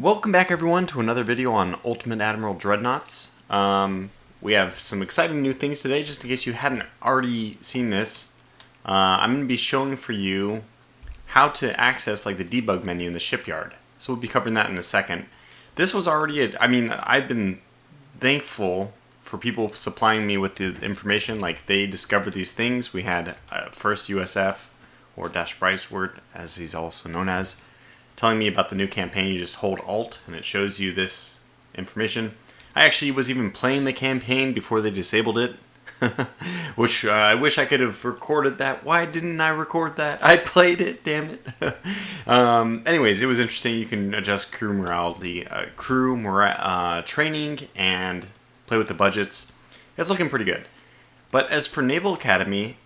Welcome back everyone to another video on Ultimate Admiral Dreadnoughts. We have some exciting new things today, just in case you hadn't already seen this. I'm going to be showing for you how to access like the debug menu in the Shipyard. So we'll be covering that in a second. This was already, I've been thankful for people supplying me with the information, like they discovered these things. We had first USF, or Dash Briceword, as he's also known as, telling me about the new campaign. You just hold Alt and it shows you this information. I actually was even playing the campaign before they disabled it, which I wish I could have recorded that. Why didn't I record that? I played it, damn it. Anyways, it was interesting. You can adjust crew morale, training, and play with the budgets. It's looking pretty good. But as for Naval Academy,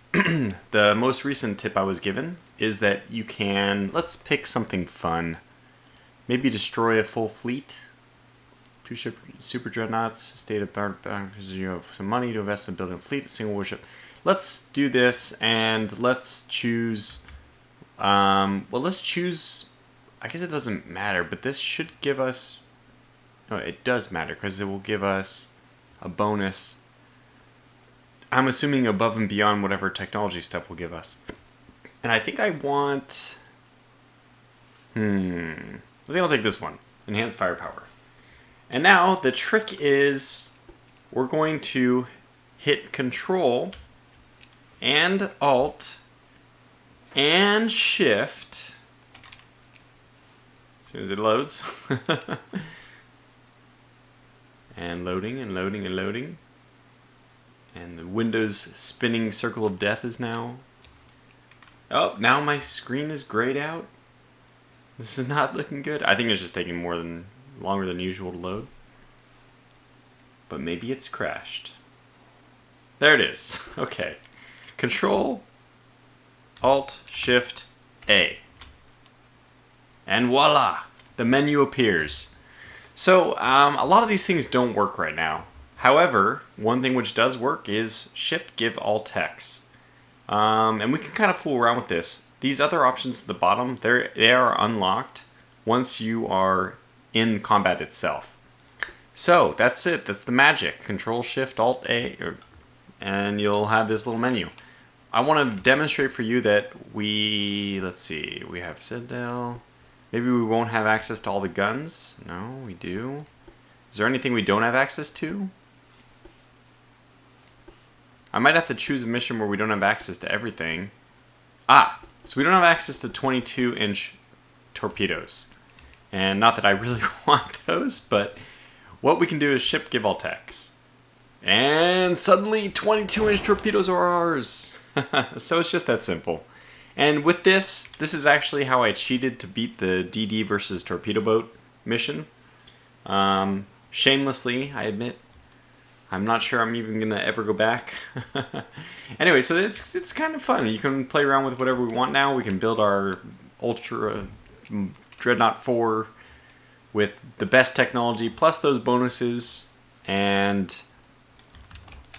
the most recent tip I was given is that you can, let's pick something fun. Maybe destroy a full fleet. 2 super dreadnoughts, state of because you have some money to invest in building a fleet, a single warship. Let's do this, and let's choose, let's choose, I guess it doesn't matter, but this should give us, no, it does matter, because it will give us a bonus. I'm assuming above and beyond whatever technology stuff will give us. And I think I want... I think I'll take this one. Enhanced firepower. And now the trick is we're going to hit Control and Alt and Shift as soon as it loads. And loading and loading and loading. And the Windows spinning circle of death is now... Oh, now my screen is grayed out. This is not looking good. I think it's just taking longer than usual to load. But maybe it's crashed. There it is. Okay. Control, Alt, Shift, A. And voila! The menu appears. So, a lot of these things don't work right now. However, one thing which does work is ship give all text. And we can kind of fool around with this. These other options at the bottom, they are unlocked once you are in combat itself. So that's it. That's the magic. Control Shift Alt A, and you'll have this little menu. I want to demonstrate for you that let's see, we have Citadel. Maybe we won't have access to all the guns. No, we do. Is there anything we don't have access to? I might have to choose a mission where we don't have access to everything. So we don't have access to 22-inch torpedoes. And not that I really want those, but what we can do is ship give all text. And suddenly 22-inch torpedoes are ours. So it's just that simple. And with this is actually how I cheated to beat the DD versus torpedo boat mission. Shamelessly, I admit. I'm not sure I'm even going to ever go back. Anyway, so it's kind of fun. You can play around with whatever we want now. We can build our Ultra Dreadnought 4 with the best technology, plus those bonuses. And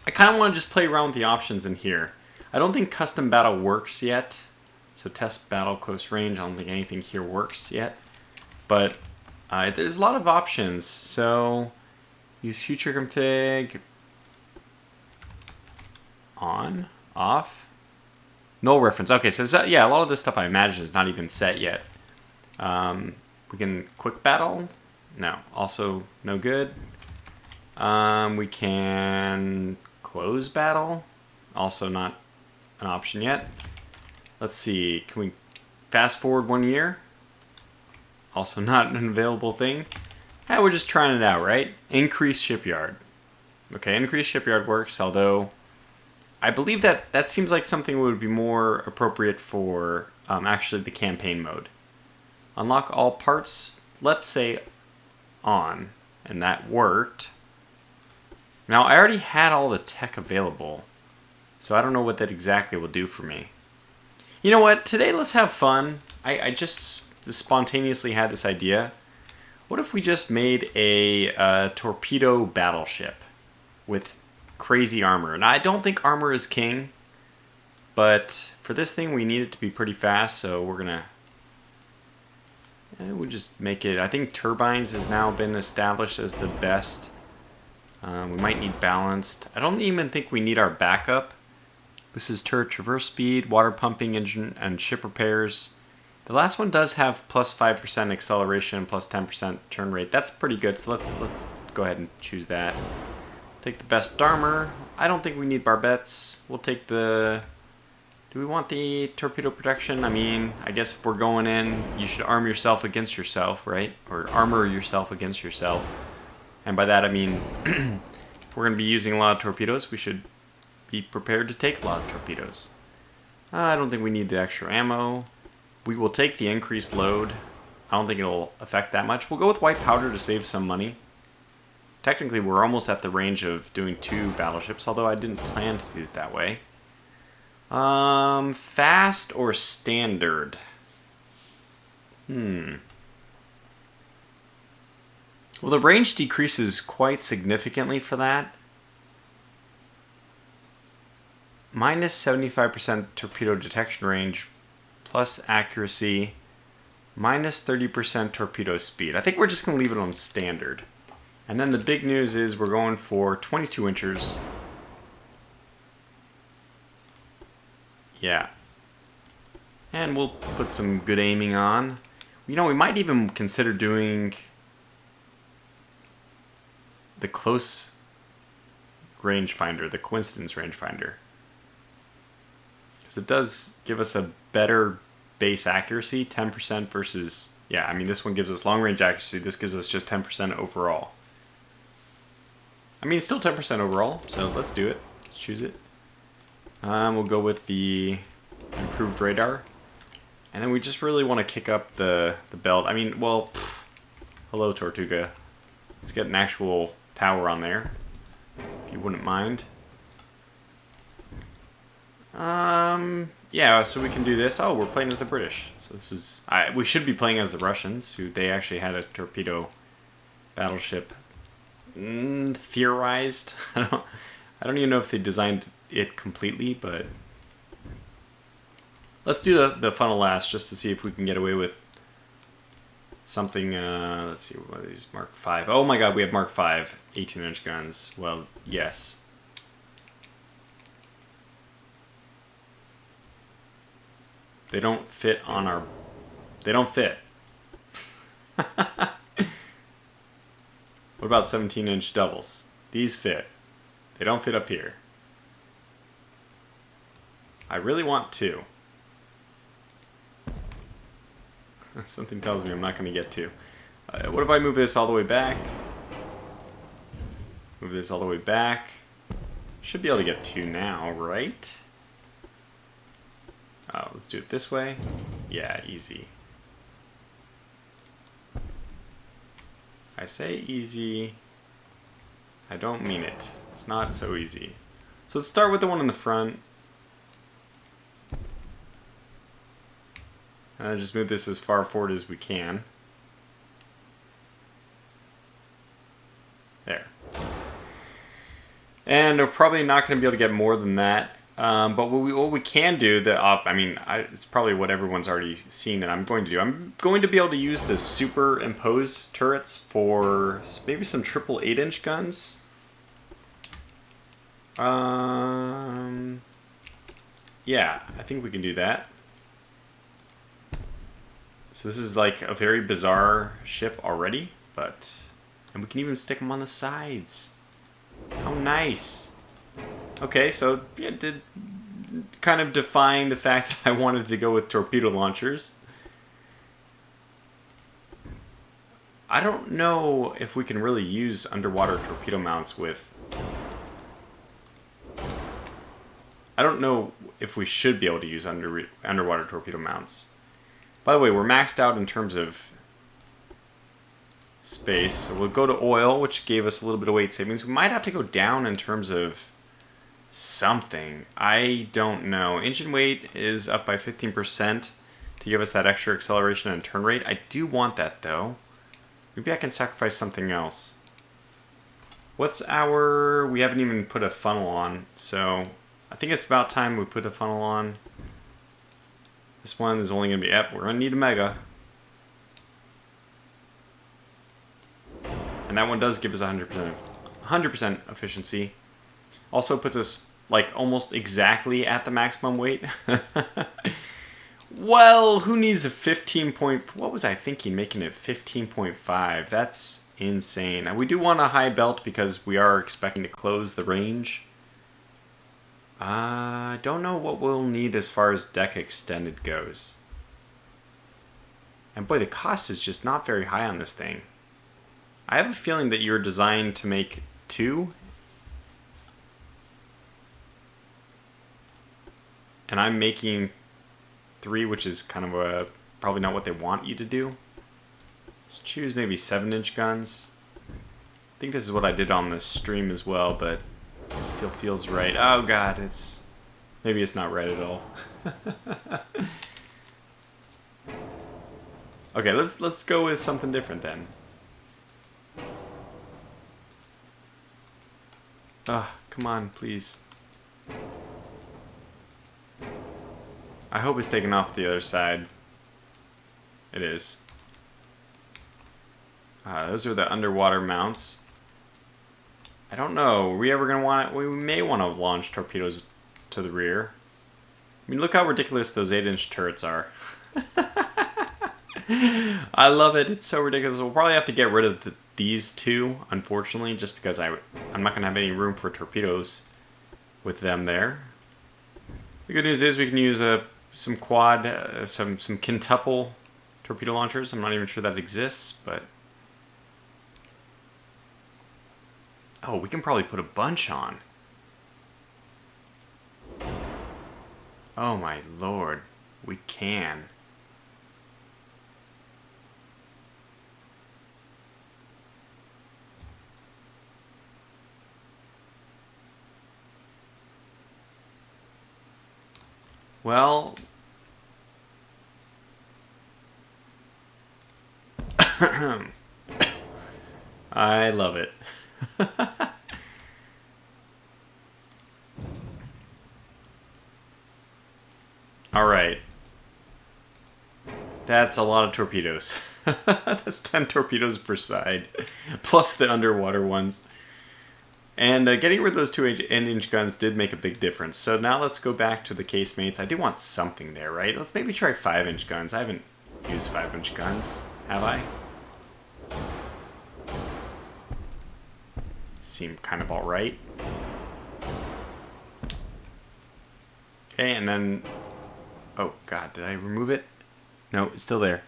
I kind of want to just play around with the options in here. I don't think custom battle works yet. So test battle, close range, I don't think anything here works yet. But there's a lot of options. So use future config, on, off, null reference. Okay, so yeah, a lot of this stuff I imagine is not even set yet. We can quick battle, no, also no good. We can close battle, also not an option yet. Let's see, can we fast forward 1 year? Also not an available thing. Yeah, we're just trying it out, right? Increase Shipyard. Okay, increase Shipyard works, although I believe that seems like something would be more appropriate for actually the campaign mode. Unlock all parts, let's say on, and that worked. Now, I already had all the tech available, so I don't know what that exactly will do for me. You know what? Today, let's have fun. I just spontaneously had this idea. What if we just made a torpedo battleship with crazy armor? And I don't think armor is king, but for this thing we need it to be pretty fast, so we're gonna And we'll just make it... I think turbines has now been established as the best. We might need balanced. I don't even think we need our backup. This is turret traverse speed, water pumping engine, and ship repairs. The last one does have plus 5% acceleration and plus 10% turn rate. That's pretty good, so let's go ahead and choose that. Take the best armor. I don't think we need barbettes. We'll take the... Do we want the torpedo protection? I mean, I guess if we're going in, you should arm yourself against yourself, right? Or armor yourself against yourself. And by that I mean, if we're going to be using a lot of torpedoes, we should be prepared to take a lot of torpedoes. I don't think we need the extra ammo. We will take the increased load. I don't think it'll affect that much. We'll go with white powder to save some money. Technically, we're almost at the range of doing 2 battleships, although I didn't plan to do it that way. Fast or standard? Well, the range decreases quite significantly for that. Minus 75% torpedo detection range, plus accuracy, minus 30% torpedo speed. I think we're just going to leave it on standard. And then the big news is we're going for 22 inchers. Yeah. And we'll put some good aiming on. You know, we might even consider doing the close rangefinder, the coincidence rangefinder. Because it does give us a better base accuracy, 10% versus... Yeah, I mean, this one gives us long range accuracy. This gives us just 10% overall. I mean, it's still 10% overall, so let's do it. Let's choose it. We'll go with the improved radar. And then we just really want to kick up the belt. I mean, well, hello, Tortuga. Let's get an actual tower on there, if you wouldn't mind. Yeah, so we can do this. Oh, we're playing as the British. So this is... we should be playing as the Russians, who they actually had a torpedo battleship theorized. I don't even know if they designed it completely, but let's do the funnel last just to see if we can get away with something. Let's see, what are these? Mark 5. Oh my god, we have Mark 5 18-inch guns. Well, yes. They don't fit on our... They don't fit. What about 17-inch doubles? These fit. They don't fit up here. I really want 2. Something tells me I'm not going to get 2. What if I move this all the way back? Move this all the way back. Should be able to get 2 now, right? Oh, let's do it this way. Yeah, easy. I say easy. I don't mean it. It's not so easy. So let's start with the one in the front. And just move this as far forward as we can. There. And we're probably not going to be able to get more than that. But what we can do, it's probably what everyone's already seen that I'm going to do. I'm going to be able to use the superimposed turrets for maybe some triple 8-inch guns. Yeah, I think we can do that. So this is like a very bizarre ship already, and we can even stick them on the sides. How nice. Okay, so yeah, did kind of define the fact that I wanted to go with torpedo launchers. I don't know if we can really use underwater torpedo mounts with... I don't know if we should be able to use underwater torpedo mounts. By the way, we're maxed out in terms of space. So we'll go to oil, which gave us a little bit of weight savings. We might have to go down in terms of something. I don't know. Engine weight is up by 15% to give us that extra acceleration and turn rate. I do want that, though. Maybe I can sacrifice something else. What's our... We haven't even put a funnel on, so I think it's about time we put a funnel on. This one is only going to be... Yep, we're going to need a mega. And that one does give us 100% efficiency. Also puts us like almost exactly at the maximum weight. Well, who needs a 15 point... What was I thinking, making it 15.5? That's insane. Now, we do want a high belt because we are expecting to close the range. I don't know what we'll need as far as deck extended goes. And boy, the cost is just not very high on this thing. I have a feeling that you're designed to make 2. And I'm making 3, which is kind of probably not what they want you to do. Let's choose maybe 7-inch guns. I think this is what I did on the stream as well, but it still feels right. Oh god, maybe it's not right at all. Okay, let's go with something different then. Ugh, come on, please. I hope it's taken off the other side. It is. Those are the underwater mounts. I don't know. Are we ever going to want it? We may want to launch torpedoes to the rear. I mean, look how ridiculous those 8-inch turrets are. I love it. It's so ridiculous. We'll probably have to get rid of these 2, unfortunately, just because I'm not going to have any room for torpedoes with them there. The good news is we can use some quad, some quintuple torpedo launchers. I'm not even sure that exists, but... Oh, we can probably put a bunch on. Oh my lord. We can. Well... I love it. Alright. That's a lot of torpedoes. That's 10 torpedoes per side. Plus the underwater ones. And getting rid of those 2-inch guns did make a big difference. So now let's go back to the casemates. I do want something there, right? Let's maybe try 5-inch guns. I haven't used 5-inch guns, have I? Seem kind of alright. Okay, and then... Oh, God, did I remove it? No, it's still there.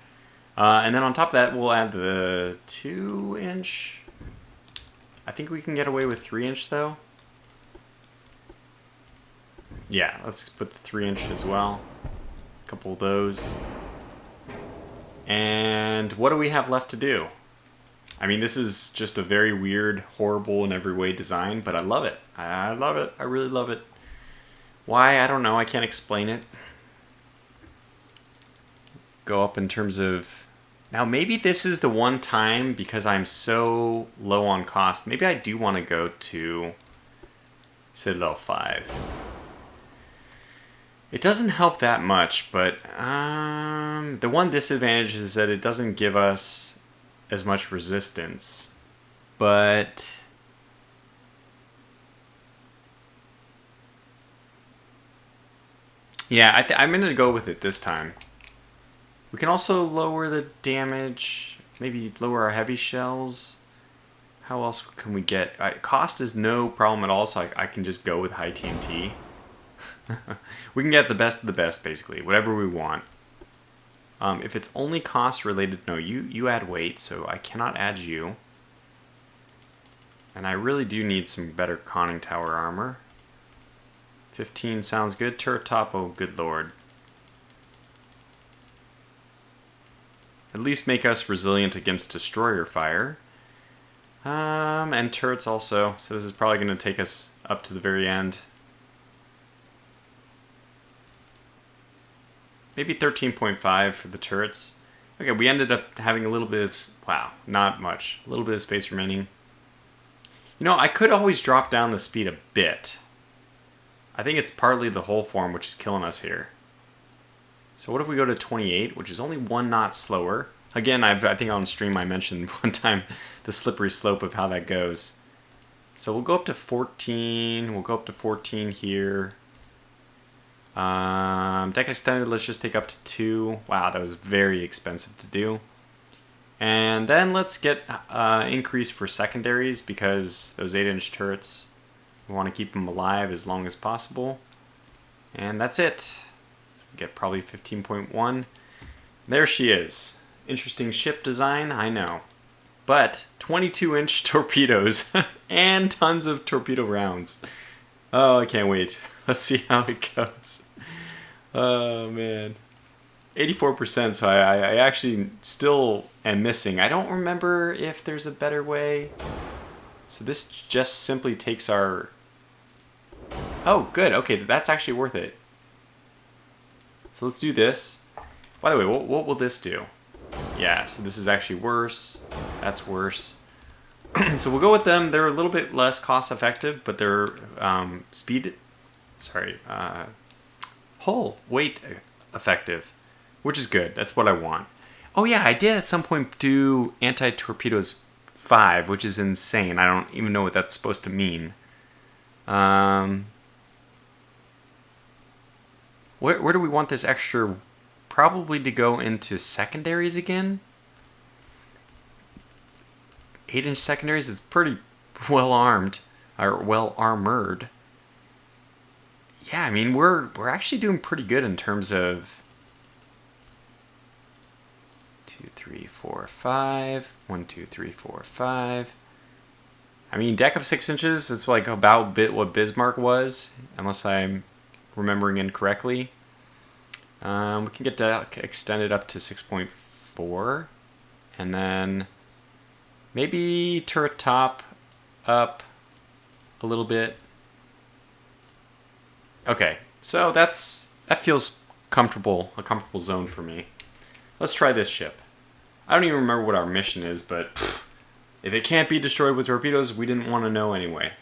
And then on top of that, we'll add the 2-inch... I think we can get away with 3-inch, though. Yeah, let's put the 3-inch as well. A couple of those. And what do we have left to do? I mean, this is just a very weird, horrible in every way design, but I love it. I love it. I really love it. Why? I don't know. I can't explain it. Go up in terms of... Now, maybe this is the one time, because I'm so low on cost, maybe I do want to go to Citadel 5. It doesn't help that much, but the one disadvantage is that it doesn't give us as much resistance. But... yeah, I'm going to go with it this time. We can also lower the damage, maybe lower our heavy shells. How else can we get? Cost is no problem at all, so I can just go with high TNT. We can get the best of the best, basically, whatever we want. If it's only cost related, no, you add weight, so I cannot add you. And I really do need some better conning tower armor. 15 sounds good. Turret top, oh good lord. At least make us resilient against destroyer fire. And turrets also, so this is probably going to take us up to the very end. Maybe 13.5 for the turrets. Okay, we ended up having a little bit of, wow, not much. A little bit of space remaining. You know, I could always drop down the speed a bit. I think it's partly the hull form which is killing us here. So what if we go to 28, which is only 1 knot slower? Again, I think on stream I mentioned one time the slippery slope of how that goes. So we'll go up to 14. We'll go up to 14 here. Deck extended, let's just take up to 2. Wow, that was very expensive to do. And then let's get increase for secondaries, because those 8-inch turrets, we want to keep them alive as long as possible. And that's it. So we get probably 15.1. There she is. Interesting ship design, I know. But 22-inch torpedoes and tons of torpedo rounds. Oh, I can't wait. Let's see how it goes. Oh, man. 84%, so I actually still am missing. I don't remember if there's a better way. So this just simply takes our... Oh, good. Okay, that's actually worth it. So let's do this. By the way, what will this do? Yeah, so this is actually worse. That's worse. So we'll go with them. They're a little bit less cost effective, but they're hull weight effective, which is good. That's what I want. Oh yeah, I did at some point do anti-torpedoes 5, which is insane. I don't even know what that's supposed to mean. Where do we want this extra? Probably to go into secondaries again. 8-inch secondaries is pretty well armed, or well armored. Yeah, I mean we're actually doing pretty good in terms of 2, 3, 4, 5. 1, 2, 3, 4, 5. I mean, deck of 6 inches is like about what Bismarck was, unless I'm remembering incorrectly. We can get deck extended up to 6.4, and then maybe turret top up a little bit. Okay, so that feels comfortable, a comfortable zone for me. Let's try this ship. I don't even remember what our mission is, but if it can't be destroyed with torpedoes, we didn't want to know anyway.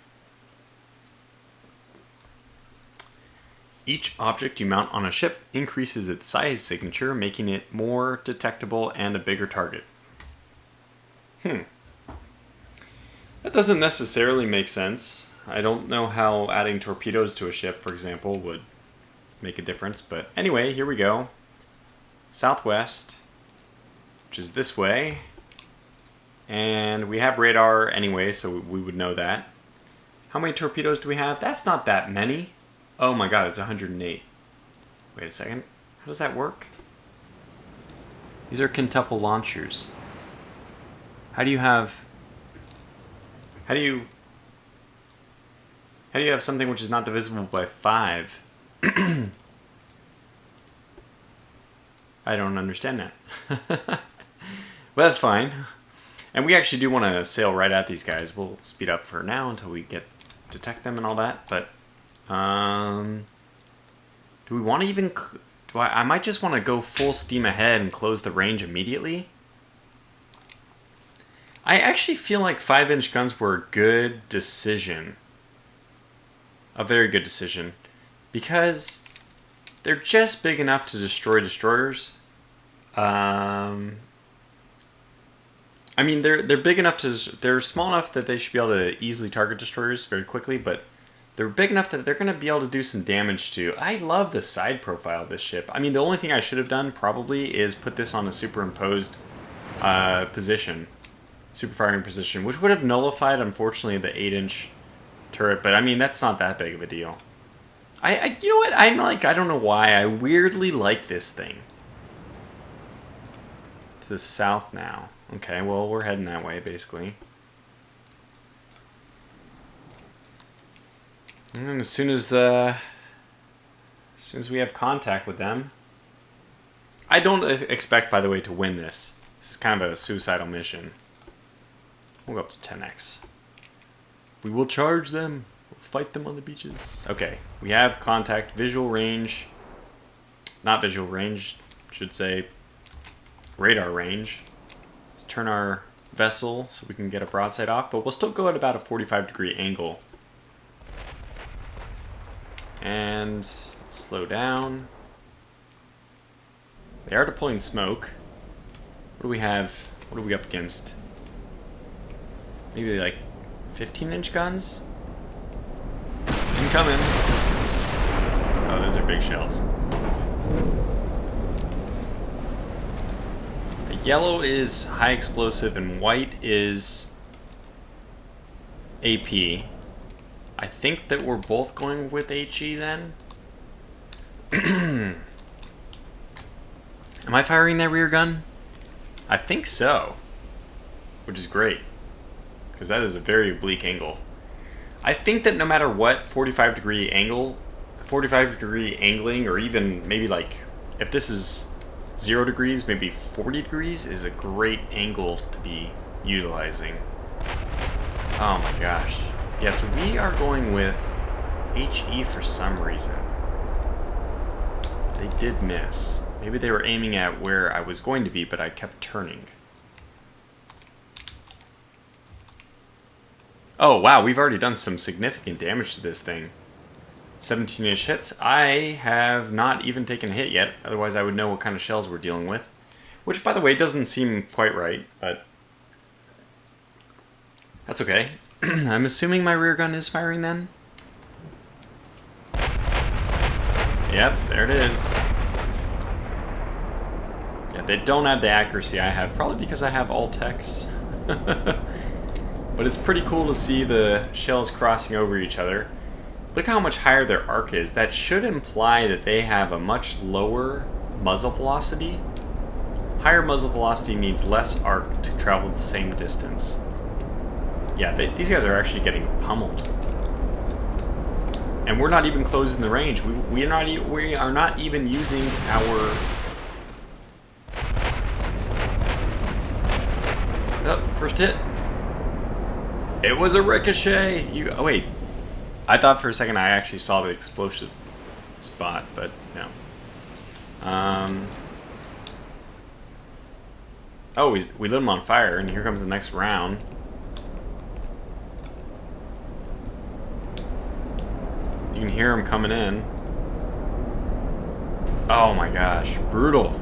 Each object you mount on a ship increases its size signature, making it more detectable and a bigger target. That doesn't necessarily make sense. I don't know how adding torpedoes to a ship, for example, would make a difference. But anyway, here we go. Southwest, which is this way. And we have radar anyway, so we would know that. How many torpedoes do we have? That's not that many. Oh my god, it's 108. Wait a second. How does that work? These are quintuple launchers. How do you have something which is not divisible by 5? I don't understand that. Well, that's fine. And we actually do want to sail right at these guys. We'll speed up for now until we detect them and all that. But do we want to even... I might just want to go full steam ahead and close the range immediately. I actually feel like 5-inch guns were a good decision. A very good decision. Because they're just big enough to destroy destroyers. I mean, they're big enough to... They're small enough that they should be able to easily target destroyers very quickly, but they're big enough that they're going to be able to do some damage to... I love the side profile of this ship. I mean, the only thing I should have done, probably, is put this on a superimposed position. Super firing position, which would have nullified, unfortunately, the 8-inch turret, but I mean, that's not that big of a deal. You know what? I'm like, I don't know why, I weirdly like this thing. To the south now. Okay, well, we're heading that way, basically. And as soon as we have contact with them, I don't expect, by the way, to win this. This is kind of a suicidal mission. We'll go up to 10x. We will charge them. We'll fight them on the beaches. Okay, we have contact, visual range. Not visual range, should say radar range. Let's turn our vessel so we can get a broadside off, but we'll still go at about a 45-degree angle. And let's slow down. They are deploying smoke. What do we have? What are we up against? Maybe like 15-inch guns? Incoming. Oh, those are big shells. Yellow is high explosive and white is AP. I think that we're both going with HE then. Am I firing that rear gun? I think so. Which is great. Because that is a very oblique angle. I think that no matter what, 45-degree angle, 45-degree angling, or even maybe like, if this is 0 degrees, maybe 40 degrees is a great angle to be utilizing. Oh my gosh. Yeah, so we are going with HE for some reason. They did miss. Maybe they were aiming at where I was going to be, but I kept turning. Oh wow, we've already done some significant damage to this thing. 17-inch hits. I have not even taken a hit yet, otherwise I would know what kind of shells we're dealing with. Which, by the way, doesn't seem quite right, but that's okay. I'm assuming my rear gun is firing then? Yep, there it is. Yeah, they don't have the accuracy I have, probably because I have all text. But it's pretty cool to see the shells crossing over each other. Look how much higher their arc is. That should imply that they have a much lower muzzle velocity. Higher muzzle velocity means less arc to travel the same distance. Yeah, these guys are actually getting pummeled. And we're not even closing the range. We are not even using our... Oh, first hit. It was a ricochet! Oh wait. I thought for a second I actually saw the explosive spot, but no. Oh, we lit him on fire, and here comes the next round. You can hear him coming in. Oh my gosh, brutal.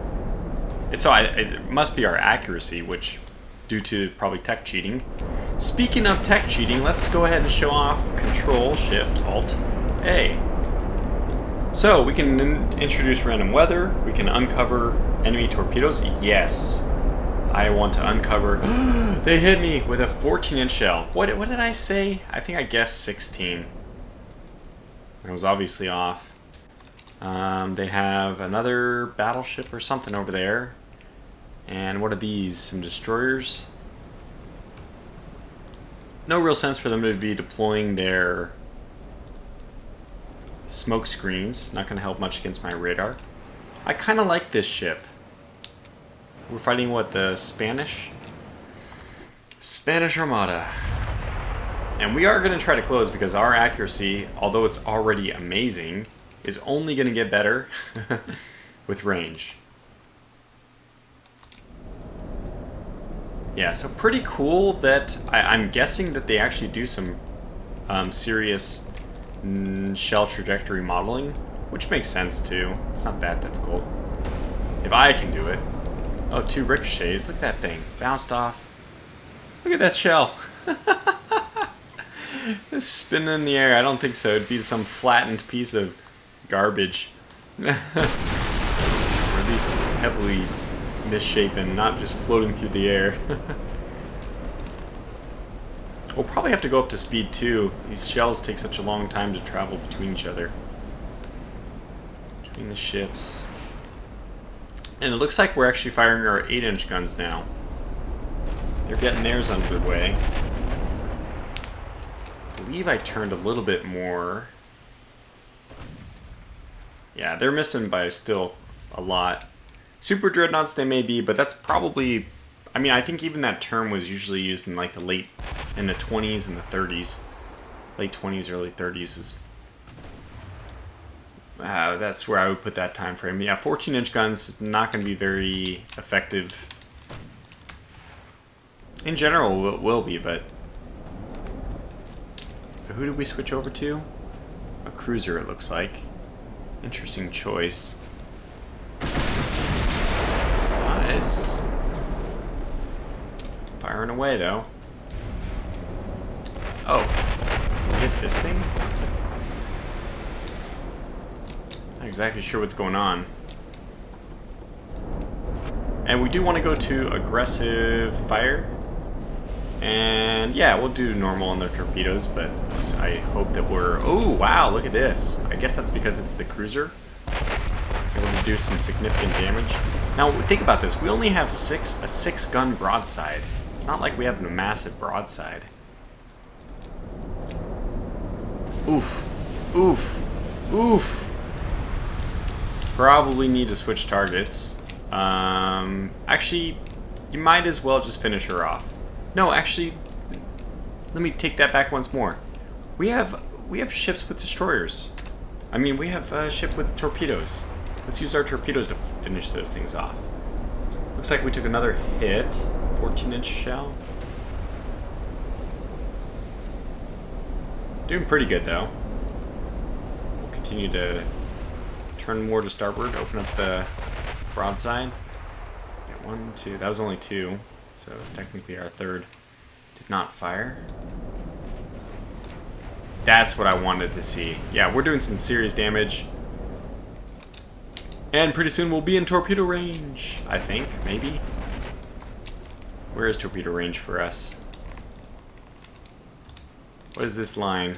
So it must be our accuracy, which, due to probably tech cheating. Speaking of tech cheating, let's go ahead and show off Control-Shift-Alt-A. So we can introduce random weather. We can uncover enemy torpedoes. Yes, I want to uncover. They hit me with a 14-inch shell. What did I say? I think I guessed 16. I was obviously off. They have another battleship or something over there. And what are these? Some destroyers? No real sense for them to be deploying their smoke screens. Not going to help much against my radar. I kind of like this ship. We're fighting, what, the Spanish? Spanish Armada. And we are going to try to close because our accuracy, although it's already amazing, is only going to get better with range. Yeah, so pretty cool that I'm guessing that they actually do some serious shell trajectory modeling, which makes sense too. It's not that difficult. If I can do it. Oh, 2 ricochets. Look at that thing. Bounced off. Look at that shell. It's spinning in the air. I don't think so. It'd be some flattened piece of garbage. Or at least heavily misshapen, not just floating through the air. We'll probably have to go up to speed 2. These shells take such a long time to travel between each other. Between the ships. And it looks like we're actually firing our 8-inch guns now. They're getting theirs underway. I believe I turned a little bit more. Yeah, they're missing by still a lot. Super Dreadnoughts they may be, but that's probably... I mean, I think even that term was usually used in like the late... in the 20s and the 30s. Late 20s, early 30s is... that's where I would put that time frame. Yeah, 14-inch guns is not going to be very effective. In general, it will be, but... So who did we switch over to? A cruiser, it looks like. Interesting choice. Nice. firing away, though. Oh. Can we hit this thing? Not exactly sure what's going on. And we do want to go to aggressive fire. And yeah, we'll do normal on the torpedoes, but I hope that we're... Oh, wow, look at this. I guess that's because it's the cruiser. Able to do some significant damage. Now, think about this. We only have a 6-gun broadside. It's not like we have a massive broadside. Oof. Oof. Oof. Probably need to switch targets. Actually, you might as well just finish her off. No, actually, let me take that back once more. We have ships with destroyers. I mean, we have a ship with torpedoes. Let's use our torpedoes to finish those things off. Looks like we took another hit. 14-inch shell. Doing pretty good, though. We'll continue to turn more to starboard, open up the broadside. Yeah, 1, 2. That was only 2. So technically our third did not fire. That's what I wanted to see. Yeah, we're doing some serious damage. And pretty soon we'll be in torpedo range, I think, maybe. Where is torpedo range for us? What is this line?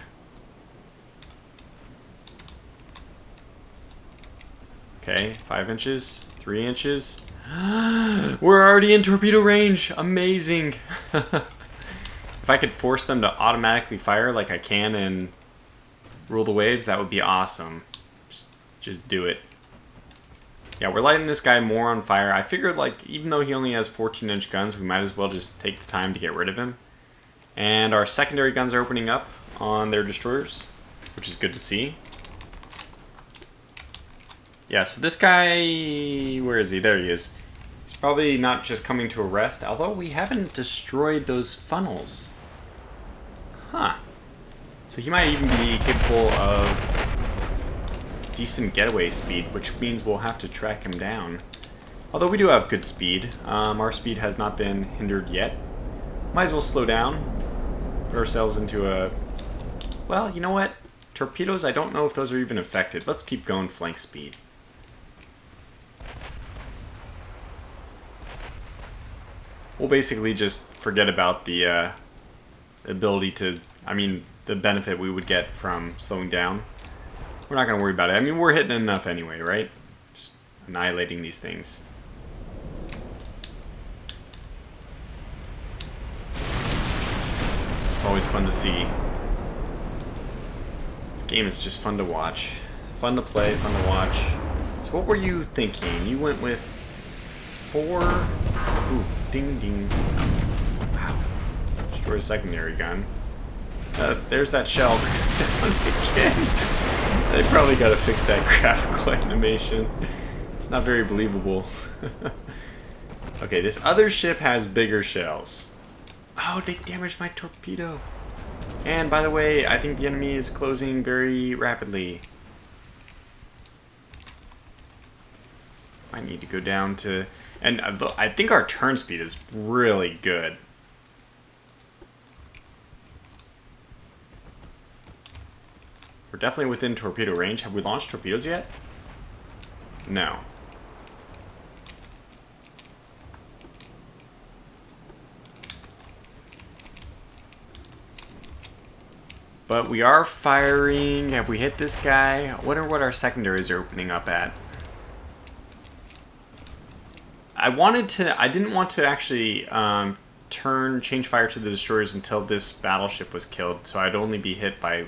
Okay, 5 inches, 3 inches. We're already in torpedo range. Amazing. If I could force them to automatically fire like I can in Rule the Waves, that would be awesome. Just do it. Yeah, we're lighting this guy more on fire. I figured, like, even though he only has 14-inch guns, we might as well just take the time to get rid of him. And our secondary guns are opening up on their destroyers, which is good to see. Yeah, so this guy, where is he? There he is. He's probably not just coming to a rest, although we haven't destroyed those funnels. Huh. So he might even be capable of decent getaway speed, which means we'll have to track him down. Although we do have good speed. Our speed has not been hindered yet. Might as well slow down. Put ourselves into a... Well, you know what? Torpedoes, I don't know if those are even affected. Let's keep going flank speed. We'll basically just forget about the ability to, I mean, the benefit we would get from slowing down. We're not going to worry about it. I mean, we're hitting enough anyway, right? Just annihilating these things. It's always fun to see. This game is just fun to watch. Fun to play, fun to watch. So what were you thinking? You went with 4... Ooh, ding ding. Wow. Destroy a secondary gun. There's that shell down again. They probably got to fix that graphical animation. It's not very believable. Okay, this other ship has bigger shells. Oh, they damaged my torpedo. And by the way, I think the enemy is closing very rapidly. I need to go down to... And I think our turn speed is really good. We're definitely within torpedo range. Have we launched torpedoes yet? No. But we are firing. Have we hit this guy? I wonder what our secondaries are opening up at. I didn't want to actually change fire to the destroyers until this battleship was killed, so I'd only be hit by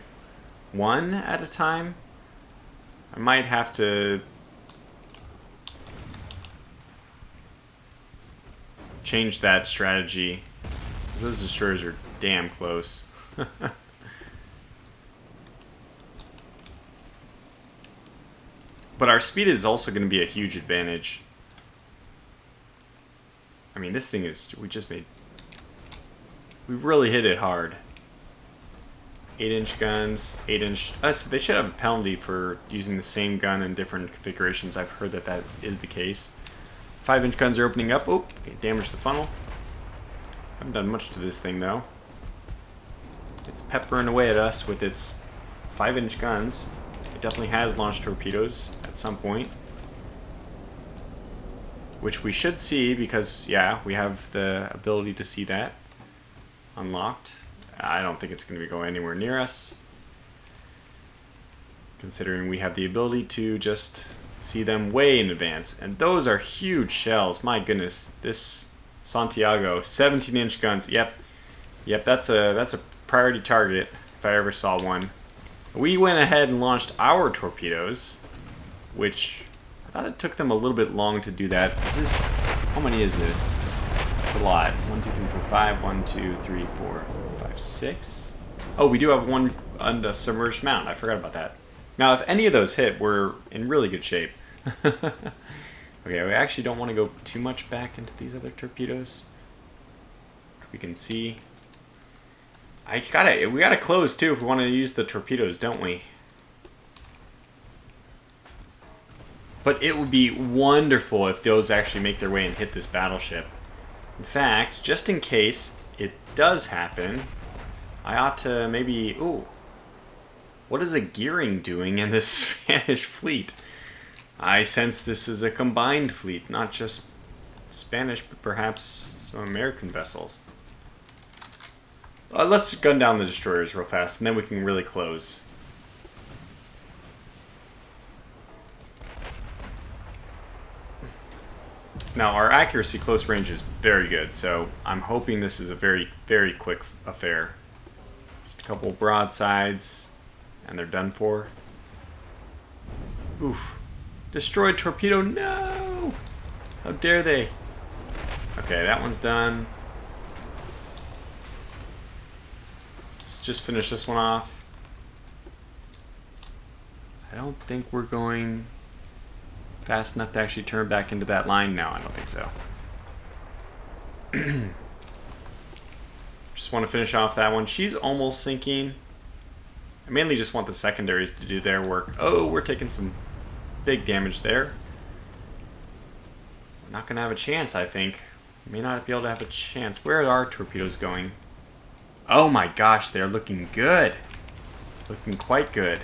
one at a time. I might have to change that strategy, because those destroyers are damn close. But our speed is also going to be a huge advantage. I mean, this thing is... We really hit it hard. 8-inch guns, 8-inch... so they should have a penalty for using the same gun in different configurations. I've heard that that is the case. 5-inch guns are opening up. Oh, okay, damaged the funnel. Haven't done much to this thing, though. It's peppering away at us with its 5-inch guns. It definitely has launched torpedoes at some point. Which we should see because, yeah, we have the ability to see that unlocked. I don't think it's going to be going anywhere near us, considering we have the ability to just see them way in advance. And those are huge shells. My goodness, this Santiago 17-inch guns. Yep, that's a priority target if I ever saw one. We went ahead and launched our torpedoes, which I thought it took them a little bit long to do that. Is this, how many is this? It's a lot. 1, 2, 3, 4, 5. 1, 2, 3, 4, 5, 6. Oh, we do have one on a submerged mount. I forgot about that. Now, if any of those hit, we're in really good shape. Okay, we actually don't want to go too much back into these other torpedoes. We can see. We gotta close too if we want to use the torpedoes, don't we? But it would be wonderful if those actually make their way and hit this battleship. In fact, just in case it does happen, I ought to maybe... Ooh. What is a gearing doing in this Spanish fleet? I sense this is a combined fleet, not just Spanish, but perhaps some American vessels. Let's gun down the destroyers real fast, and then we can really close. Now, our accuracy close range is very good, so I'm hoping this is a very, very quick affair. Just a couple broadsides, and they're done for. Oof. Destroyed torpedo, no! How dare they? Okay, that one's done. Let's just finish this one off. I don't think we're going fast enough to actually turn back into that line now. I don't think so. Just want to finish off that one. She's almost sinking. I mainly just want the secondaries to do their work. Oh, we're taking some big damage there. We're not going to have a chance, I think. We may not be able to have a chance. Where are our torpedoes going? Oh my gosh, they're looking good. Looking quite good.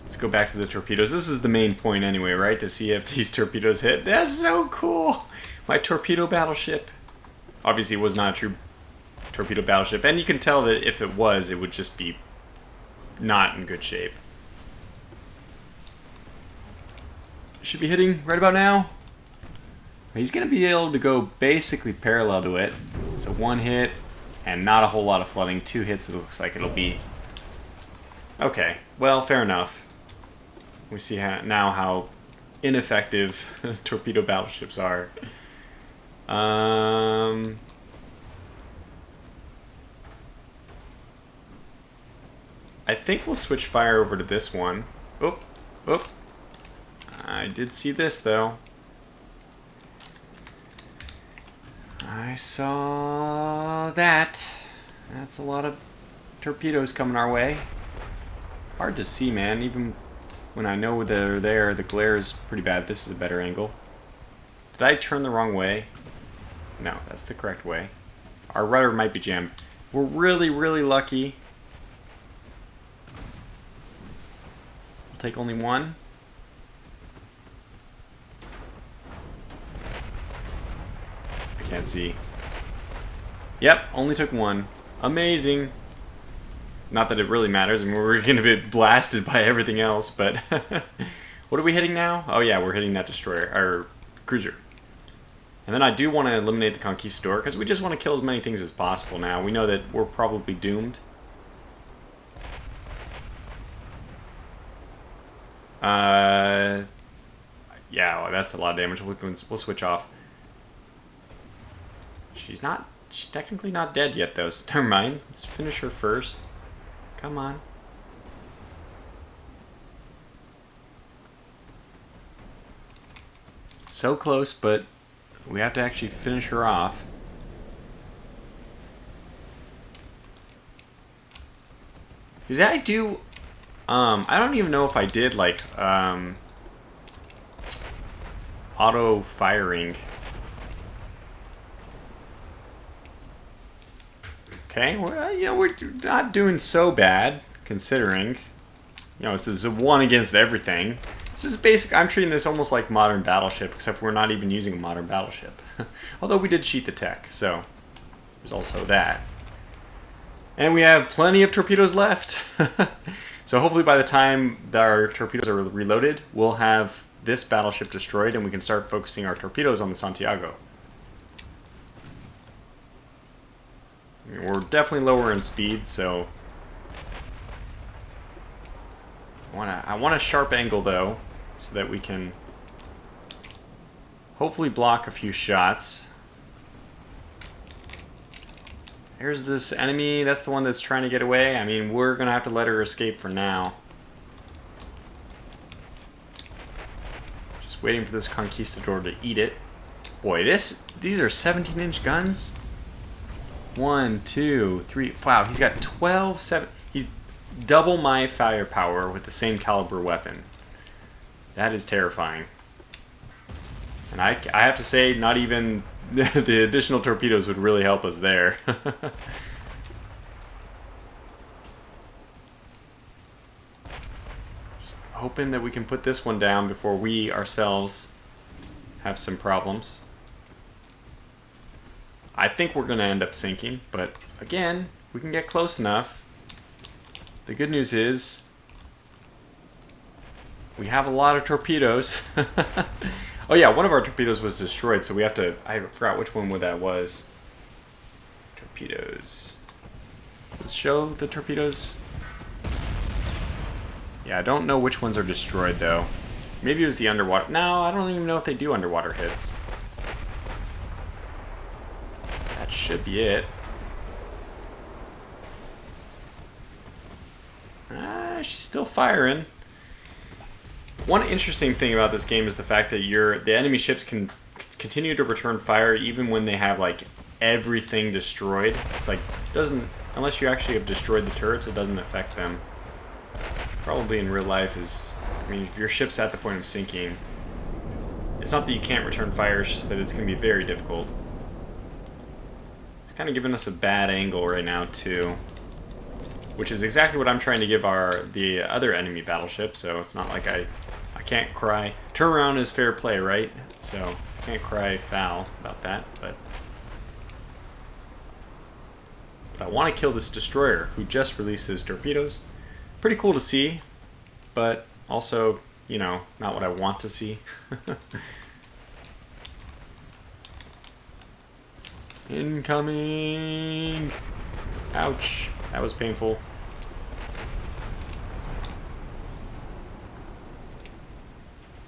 Let's go back to the torpedoes. This is the main point anyway, right? To see if these torpedoes hit. That's so cool! My torpedo battleship. Obviously, it was not a true torpedo battleship. And you can tell that if it was, it would just be not in good shape. Should be hitting right about now. He's going to be able to go basically parallel to it. So 1 hit and not a whole lot of flooding. 2 hits, it looks like it'll be. Okay, well, fair enough. We see now how ineffective torpedo battleships are. I think we'll switch fire over to this one. Oh, oh. I did see this, though. I saw that. That's a lot of torpedoes coming our way. Hard to see, man. Even when I know they're there, the glare is pretty bad. This is a better angle. Did I turn the wrong way? No, that's the correct way. Our rudder might be jammed. We're really, really lucky. We'll take only one. I can't see. Yep, only took one. Amazing. Not that it really matters. I mean, we're going to be blasted by everything else, but... What are we hitting now? Oh yeah, we're hitting that destroyer, or cruiser. And then I do want to eliminate the Conquistador, because we just want to kill as many things as possible now. We know that we're probably doomed. Yeah, well, that's a lot of damage. We'll switch off. She's technically not dead yet, though, so never mind. Let's finish her first. Come on. So close, but we have to actually finish her off. Did I do... I don't even know if I did, like, auto firing. Okay, we're not doing so bad considering. This is a 1 against everything. This is basic. I'm treating this almost like modern battleship, except we're not even using a modern battleship. Although we did cheat the tech, so there's also that. And we have plenty of torpedoes left. So hopefully by the time our torpedoes are reloaded, we'll have this battleship destroyed and we can start focusing our torpedoes on the Santiago. We're definitely lower in speed, so I want a sharp angle though, so that we can hopefully block a few shots. Here's this enemy, that's the one that's trying to get away. I mean, we're gonna have to let her escape for now. Just waiting for this conquistador to eat it. Boy, these are 17-inch guns? 1, 2, 3, wow, he's got 12, he's double my firepower with the same caliber weapon. That is terrifying. And I have to say, not even the additional torpedoes would really help us there. Just hoping that we can put this one down before we ourselves have some problems. I think we're going to end up sinking, but again, we can get close enough. The good news is we have a lot of torpedoes. Oh yeah, one of our torpedoes was destroyed, so we have to... I forgot which one that was. Torpedoes. Does it show the torpedoes? Yeah, I don't know which ones are destroyed, though. Maybe it was the underwater... No, I don't even know if they do underwater hits. That should be it. She's still firing. One interesting thing about this game is the fact that the enemy ships can continue to return fire even when they have like everything destroyed. It's like unless you actually have destroyed the turrets, it doesn't affect them. Probably in real life I mean, if your ship's at the point of sinking, it's not that you can't return fire, it's just that it's going to be very difficult. It's kind of giving us a bad angle right now too, which is exactly what I'm trying to give the other enemy battleship, so it's not like I can't cry. Turnaround is fair play, right? So I can't cry foul about that, but I want to kill this destroyer who just released his torpedoes. Pretty cool to see, but also, not what I want to see. Incoming! Ouch, that was painful.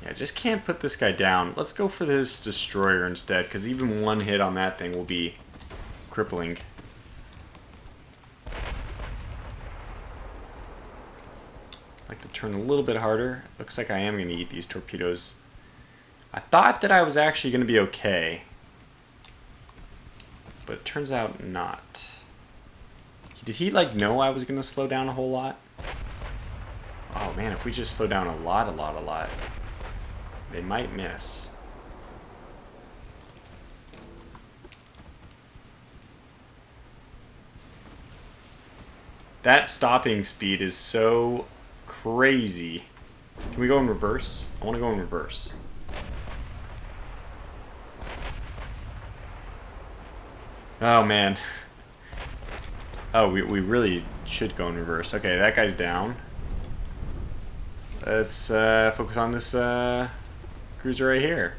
Yeah, just can't put this guy down. Let's go for this destroyer instead, because even one hit on that thing will be crippling. I'd like to turn a little bit harder. Looks like I am going to eat these torpedoes. I thought that I was actually going to be okay, but it turns out not. Did he know I was going to slow down a whole lot? Oh man, if we just slow down a lot, they might miss. That stopping speed is so crazy. Can we go in reverse? I want to go in reverse. Oh man. Oh, we really should go in reverse. Okay, that guy's down. Let's focus on this cruiser right here.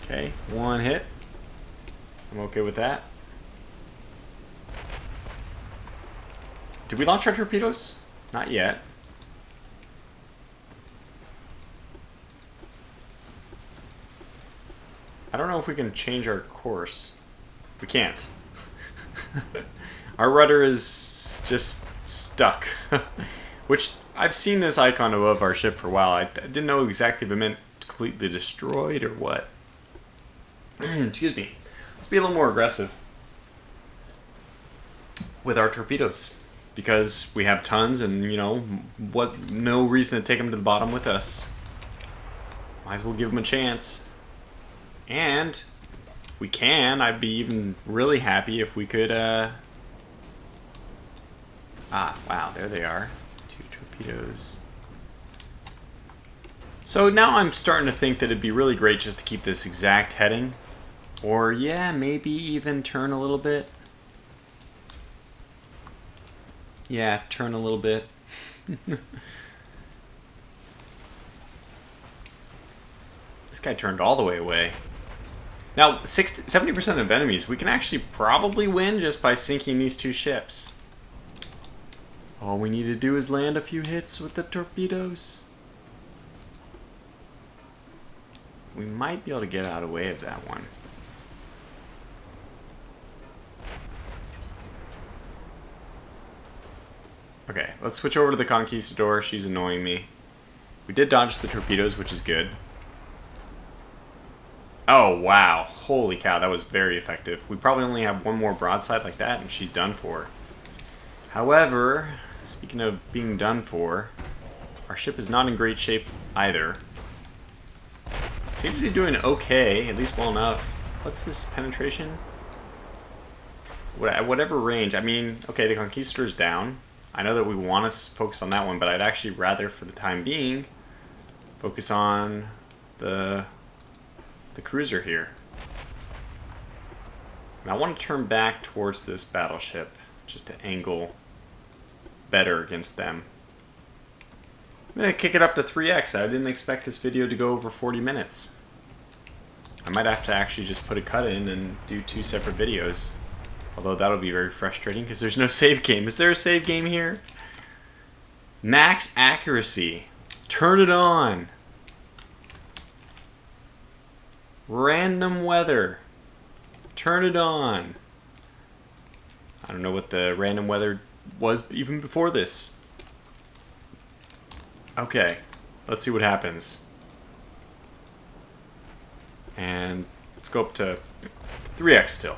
Okay, one hit. I'm okay with that. Did we launch our torpedoes? Not yet. I don't know if we can change our course. We can't. Our rudder is just stuck. Which, I've seen this icon above our ship for a while. I didn't know exactly if it meant completely destroyed or what. Excuse me. Let's be a little more aggressive with our torpedoes, because we have tons and, no reason to take them to the bottom with us. Might as well give them a chance. And we can. I'd be even really happy if we could, wow, there they are. 2 torpedoes. So now I'm starting to think that it'd be really great just to keep this exact heading. Or, yeah, maybe even turn a little bit. Yeah, turn a little bit. This guy turned all the way away. Now, 70% of enemies, we can actually probably win just by sinking these 2 ships. All we need to do is land a few hits with the torpedoes. We might be able to get out of the way of that one. Okay, let's switch over to the Conquistador. She's annoying me. We did dodge the torpedoes, which is good. Oh, wow. Holy cow, that was very effective. We probably only have one more broadside like that, and she's done for. However, speaking of being done for, our ship is not in great shape either. Seems to be doing okay, at least well enough. What's this penetration? At whatever range. I mean, okay, the Conquistador's down. I know that we want to focus on that one, but I'd actually rather, for the time being, focus on the cruiser here. And I want to turn back towards this battleship, just to angle better against them. I'm going to kick it up to 3x. I didn't expect this video to go over 40 minutes. I might have to actually just put a cut in and do 2 separate videos. Although that'll be very frustrating because there's no save game. Is there a save game here? Max accuracy. Turn it on. Random weather. Turn it on. I don't know what the random weather was even before this. Okay, let's see what happens. And let's go up to 3x still.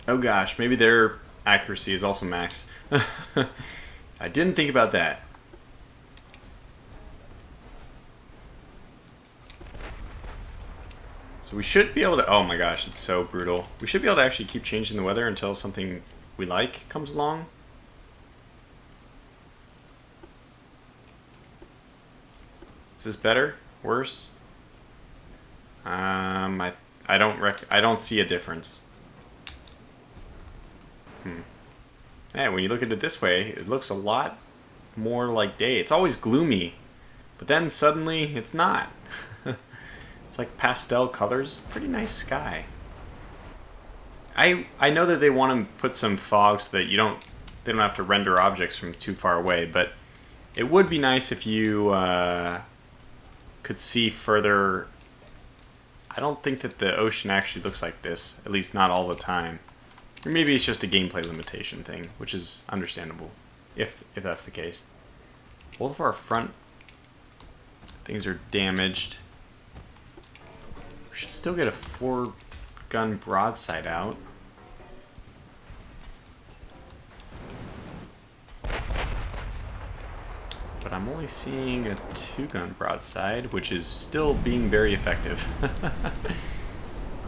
Oh gosh, maybe their accuracy is also max. I didn't think about that. So we should be able to... Oh my gosh, it's so brutal. We should be able to actually keep changing the weather until something we like comes along. Is this better? Worse? I don't see a difference. Yeah, when you look at it this way, it looks a lot more like day. It's always gloomy, but then suddenly it's not. It's like pastel colors. Pretty nice sky. I know that they want to put some fog so that they don't have to render objects from too far away, but it would be nice if you could see further. I don't think that the ocean actually looks like this, at least not all the time. Or maybe it's just a gameplay limitation thing, which is understandable, if that's the case. Both of our front things are damaged. We should still get a 4-gun broadside out. But I'm only seeing a 2-gun broadside, which is still being very effective.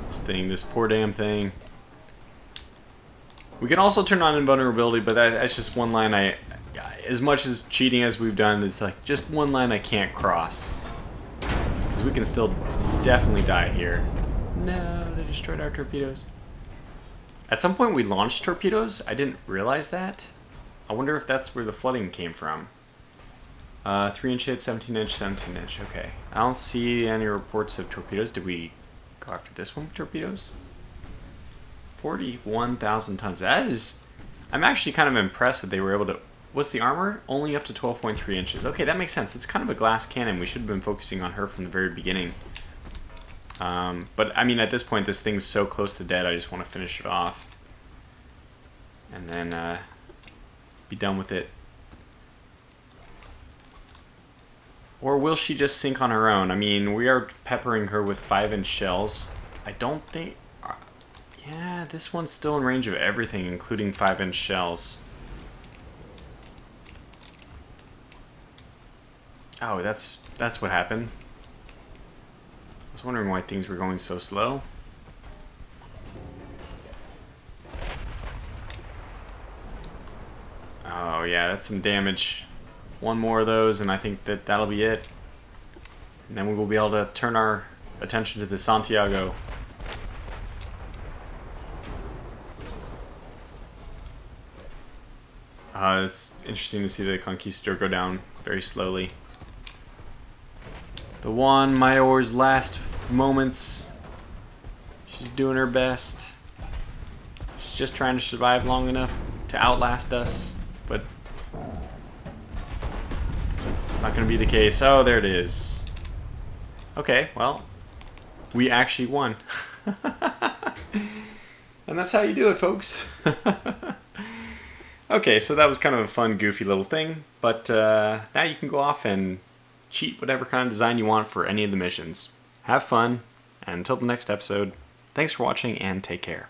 This poor damn thing. We can also turn on invulnerability, but that's just one line as much as cheating as we've done, it's like just one line I can't cross. Because we can still definitely die here. No, they destroyed our torpedoes. At some point we launched torpedoes. I didn't realize that. I wonder if that's where the flooding came from. 3-inch hit, 17-inch, 17-inch. Okay. I don't see any reports of torpedoes. Did we go after this one with torpedoes? 41,000 tons. That is... I'm actually kind of impressed that they were able to... Was the armor only up to 12.3 inches? Okay, that makes sense. It's kind of a glass cannon. We should have been focusing on her from the very beginning. But, I mean, at this point, this thing's so close to dead, I just want to finish it off. And then, be done with it. Or will she just sink on her own? I mean, we are peppering her with 5-inch shells. I don't think... Yeah, this one's still in range of everything, including 5-inch shells. Oh, that's what happened. I was wondering why things were going so slow. Oh yeah, that's some damage. One more of those and I think that'll be it. And then we will be able to turn our attention to the Santiago. It's interesting to see the Conquistador go down very slowly. The Juan Mayor's last moments. She's doing her best. She's just trying to survive long enough to outlast us, but it's not going to be the case. Oh, there it is. Okay, well, we actually won. And that's how you do it, folks. Okay, so that was kind of a fun, goofy little thing, but now you can go off and cheat whatever kind of design you want for any of the missions. Have fun, and until the next episode, thanks for watching and take care.